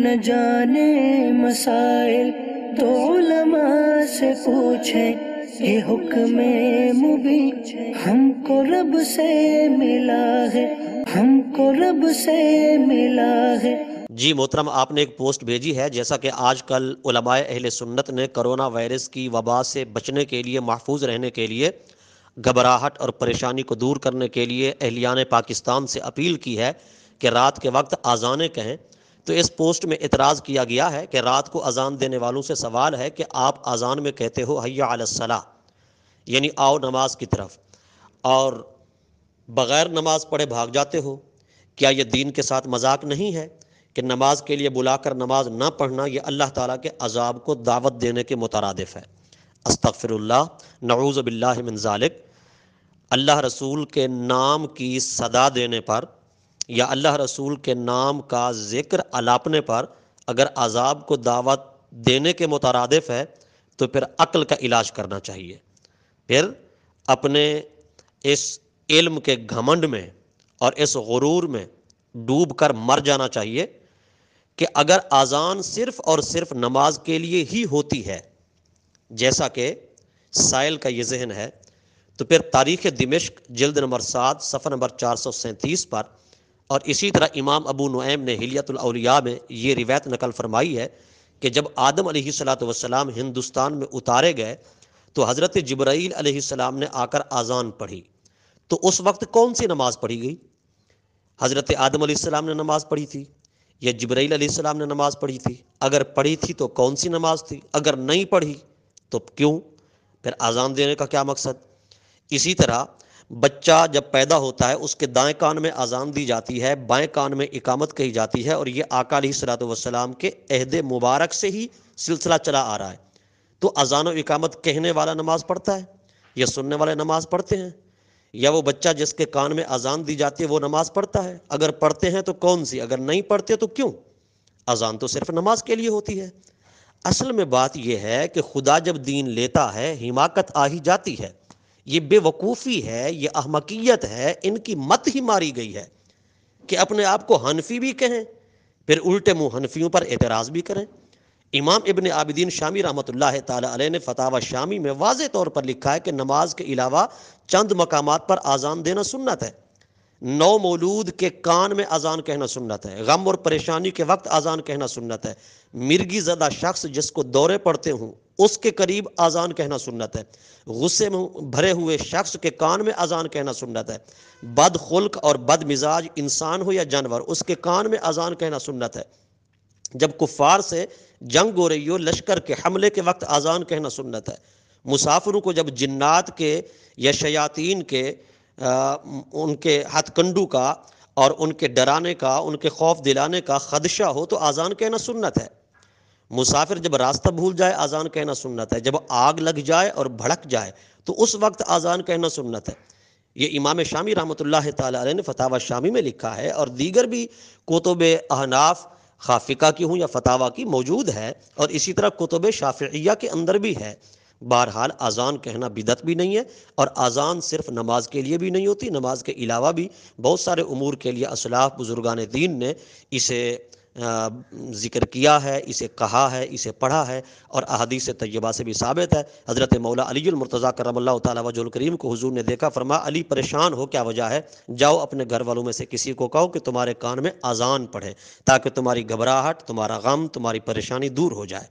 نہ جانے مسائل تو علماء سے پوچھیں، یہ حکم مبین ہم کو رب سے ملا ہے، ہم کو رب سے ملا ہے۔ جی محترم، آپ نے ایک پوسٹ بھیجی ہے، جیسا کہ آج کل علماء اہل سنت نے کرونا وائرس کی وبا سے بچنے کے لیے، محفوظ رہنے کے لیے، گھبراہٹ اور پریشانی کو دور کرنے کے لیے اہلیان پاکستان سے اپیل کی ہے کہ رات کے وقت اذانیں کہیں۔ تو اس پوسٹ میں اعتراض کیا گیا ہے کہ رات کو اذان دینے والوں سے سوال ہے کہ آپ اذان میں کہتے ہو حی علی الصلاۃ، یعنی آؤ نماز کی طرف، اور بغیر نماز پڑھے بھاگ جاتے ہو۔ کیا یہ دین کے ساتھ مذاق نہیں ہے کہ نماز کے لیے بلا کر نماز نہ پڑھنا یہ اللہ تعالیٰ کے عذاب کو دعوت دینے کے مترادف ہے؟ استغفر اللہ، نعوذ باللہ من ذالک۔ اللہ رسول کے نام کی صدا دینے پر یا اللہ رسول کے نام کا ذکر الاپنے پر اگر عذاب کو دعوت دینے کے مترادف ہے تو پھر عقل کا علاج کرنا چاہیے، پھر اپنے اس علم کے گھمنڈ میں اور اس غرور میں ڈوب کر مر جانا چاہیے کہ اگر اذان صرف اور صرف نماز کے لیے ہی ہوتی ہے، جیسا کہ سائل کا یہ ذہن ہے، تو پھر تاریخ دمشق جلد نمبر 7 صفحہ نمبر 437 پر، اور اسی طرح امام ابو نعیم نے حلیۃ الاولیاء میں یہ روایت نقل فرمائی ہے کہ جب آدم علیہ السلام ہندوستان میں اتارے گئے تو حضرت جبرائیل علیہ السلام نے آ کر اذان پڑھی، تو اس وقت کون سی نماز پڑھی گئی؟ حضرت آدم علیہ السلام نے نماز پڑھی تھی یا جبرائیل علیہ السلام نے نماز پڑھی تھی؟ اگر پڑھی تھی تو کون سی نماز تھی؟ اگر نہیں پڑھی تو کیوں؟ پھر اذان دینے کا کیا مقصد؟ اسی طرح بچہ جب پیدا ہوتا ہے اس کے دائیں کان میں اذان دی جاتی ہے، بائیں کان میں اقامت کہی جاتی ہے، اور یہ آقا علیہ الصلوۃ والسلام کے عہد مبارک سے ہی سلسلہ چلا آ رہا ہے۔ تو اذان و اقامت کہنے والا نماز پڑھتا ہے یا سننے والے نماز پڑھتے ہیں؟ یا وہ بچہ جس کے کان میں اذان دی جاتی ہے وہ نماز پڑھتا ہے؟ اگر پڑھتے ہیں تو کون سی؟ اگر نہیں پڑھتے تو کیوں؟ اذان تو صرف نماز کے لیے ہوتی ہے۔ اصل میں بات یہ ہے کہ خدا جب دین لیتا ہے حماقت آ ہی جاتی ہے، یہ بے وقوفی ہے، یہ احمقیت ہے، ان کی مت ہی ماری گئی ہے کہ اپنے آپ کو حنفی بھی کہیں، پھر الٹے منہ حنفیوں پر اعتراض بھی کریں۔ امام ابن عابدین شامی رحمۃ اللہ تعالی علیہ نے فتاوی شامی میں واضح طور پر لکھا ہے کہ نماز کے علاوہ چند مقامات پر اذان دینا سنت ہے۔ نو مولود کے کان میں اذان کہنا سنت ہے، غم اور پریشانی کے وقت اذان کہنا سنت ہے، مرگی زدہ شخص جس کو دورے پڑتے ہوں اس کے قریب اذان کہنا سنت ہے، غصے میں بھرے ہوئے شخص کے کان میں اذان کہنا سنت ہے، بد خلق اور بد مزاج انسان ہو یا جانور اس کے کان میں اذان کہنا سنت ہے، جب کفار سے جنگ ہو رہی ہو لشکر کے حملے کے وقت اذان کہنا سنت ہے، مسافروں کو جب جنات کے یا شیاطین کے ان کے ہتھ کنڈو کا اور ان کے ڈرانے کا، ان کے خوف دلانے کا خدشہ ہو تو اذان کہنا سنت ہے، مسافر جب راستہ بھول جائے اذان کہنا سنت ہے، جب آگ لگ جائے اور بھڑک جائے تو اس وقت اذان کہنا سنت ہے۔ یہ امام شامی رحمۃ اللہ تعالی علیہ نے فتاوی شامی میں لکھا ہے، اور دیگر بھی کتب احناف خواہ فقہ کی ہوں یا فتاوی کی موجود ہے، اور اسی طرح کتب شافعیہ کے اندر بھی ہے۔ بہرحال اذان کہنا بدعت بھی نہیں ہے، اور اذان صرف نماز کے لیے بھی نہیں ہوتی، نماز کے علاوہ بھی بہت سارے امور کے لیے اسلاف بزرگان دین نے اسے ذکر کیا ہے، اسے کہا ہے، اسے پڑھا ہے، اور احادیث طیبہ سے بھی ثابت ہے۔ حضرت مولا علی المرتضیٰ کرم اللہ تعالیٰ وجہ الکریم کو حضور نے دیکھا، فرمایا علی پریشان ہو، کیا وجہ ہے؟ جاؤ اپنے گھر والوں میں سے کسی کو کہو کہ تمہارے کان میں اذان پڑھے تاکہ تمہاری گھبراہٹ، تمہارا غم، تمہاری پریشانی دور ہو جائے۔